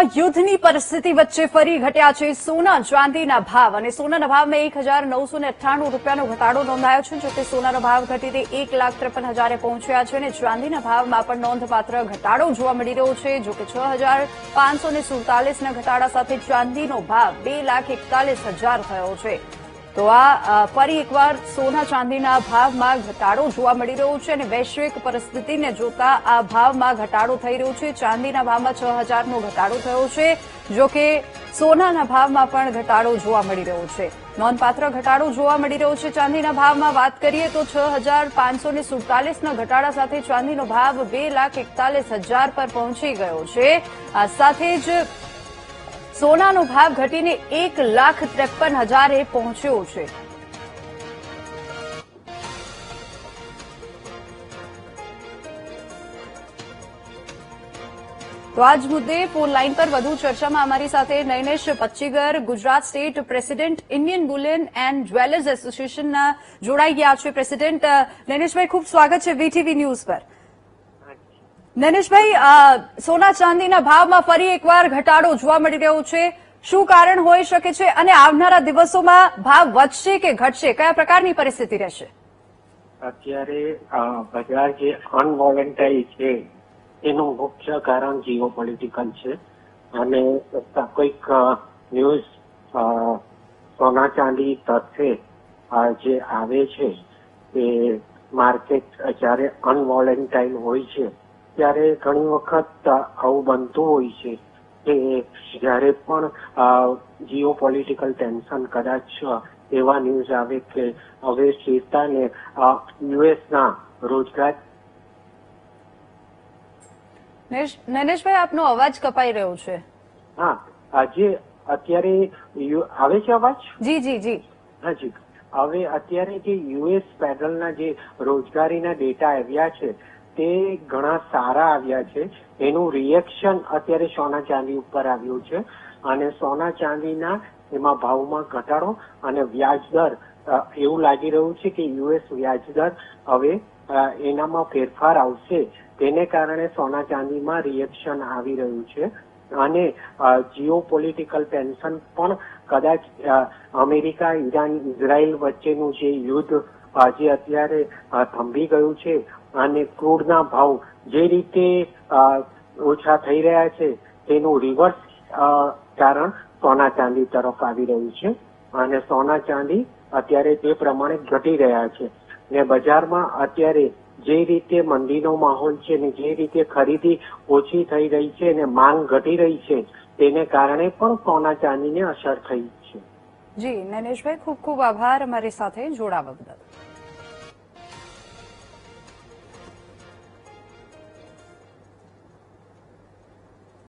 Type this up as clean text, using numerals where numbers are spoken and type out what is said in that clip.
યુક્રેનમાં યુદ્ધની પરિસ્થિતિ વચ્ચે ફરી ઘટ્યા છે સોના ચાંદીના ભાવ અને સોનાના ભાવમાં 1998 રૂપિયાનો ઘટાડો નોંધાયો છે. જોકે સોનાનો ભાવ ઘટીને 1,53,000 પહોંચ્યા છે અને ચાંદીના ભાવમાં પણ નોંધપાત્ર ઘટાડો જોવા મળી રહ્યો છે. જોકે 6,547ના ઘટાડા સાથે ચાંદીનો ભાવ 2,41,000 થયો છે. તો આ ફરી એકવાર સોના ચાંદીના ભાવમાં ઘટાડો જોવા મળી રહ્યો છે અને વૈશ્વિક પરિસ્થિતિને જોતા આ ભાવમાં ઘટાડો થઈ રહ્યો છે. ચાંદીના ભાવમાં 6,000નો ઘટાડો થયો છે. જોકે સોનાના ભાવમાં પણ ઘટાડો જોવા મળી રહ્યો છે. નોંધપાત્ર ઘટાડો જોવા મળી રહ્યો છે. ચાંદીના ભાવમાં વાત કરીએ તો 6,547ના ઘટાડા સાથે ચાંદીનો ભાવ 2,41,000 પર પહોંચી ગયો છે. આ સાથે જ સોનાનો ભાવ ઘટીને 1,53,000 પહોંચ્યો છે. તો આજ મુદ્દે ફોન લાઈન પર વધુ ચર્ચામાં અમારી સાથે Nainesh Pachchigar, Gujarat state president Indian Boolean and jewellers એસોસિએશનના જોડાઈ ગયા છે. પ્રેસિડેન્ટ નૈનેશભાઈ, ખૂબ સ્વાગત છે વીટીવી ન્યૂઝ પર. નૈનેશભાઈ, સોના ચાંદીના ભાવમાં ફરી એકવાર ઘટાડો જોવા મળી રહ્યો છે. શું કારણ હોઈ શકે છે અને આવનારા દિવસોમાં ભાવ વધશે કે ઘટશે? કયા પ્રકારની પરિસ્થિતિ રહેશે? અત્યારે બજાર જે અનવોલેન્ટાઇલ છે એનું મુખ્ય કારણ જીઓ પોલિટિકલ છે અને કોઈક ન્યૂઝ સોના ચાંદી તરફે જે આવે છે એ માર્કેટ જયારે અનવોલેન્ટાઇલ હોય છે ત્યારે ઘણી વખત આવું બનતું હોય છે કે જયારે પણ જીઓ પોલિટિકલ ટેન્શન કદાચ એવા ન્યૂઝ આવે કે હવે સ્થિરતાને યુએસના રોજગાર. નૈનેશભાઈ, આપનો અવાજ કપાઈ રહ્યો છે. હા, આજે અત્યારે આવે છે અવાજ? જી જી જી. હા જી. હવે અત્યારે જે યુએસ ફેડરલના જે રોજગારીના ડેટા આવ્યા છે તે ઘણા સારા આવ્યા છે. એનું રિએક્શન અત્યારે સોના ચાંદી ઉપર આવ્યું છે અને સોના ચાંદીના એમાં ભાવમાં ઘટાડો અને વ્યાજદર એવું લાગી રહ્યું છે કે યુએસ વ્યાજદર હવે એનામાં ફેરફાર આવશે. તેને કારણે સોના ચાંદીમાં રિએક્શન આવી રહ્યું છે અને જીઓ પોલિટિકલ ટેન્શન પણ કદાચ અમેરિકા, ઈરાન, ઇઝરાયલ વચ્ચેનું જે યુદ્ધ જે અત્યારે થંભી ગયું છે અને ક્રૂડના ભાવ જે રીતે ઓછા થઈ રહ્યા છે તેનું રિવર્સ કારણ સોના ચાંદી તરફ આવી રહ્યું છે અને સોના ચાંદી અત્યારે તે પ્રમાણે ઘટી રહ્યા છે ને બજારમાં અત્યારે જે રીતે મંદીનો માહોલ છે ને જે રીતે ખરીદી ઓછી થઈ રહી છે અને માંગ ઘટી રહી છે તેને કારણે પણ સોના ચાંદીને અસર થઈ છે. જી નૈનેશભાઈ, ખૂબ ખૂબ આભાર અમારી સાથે જોડાવા બદલ.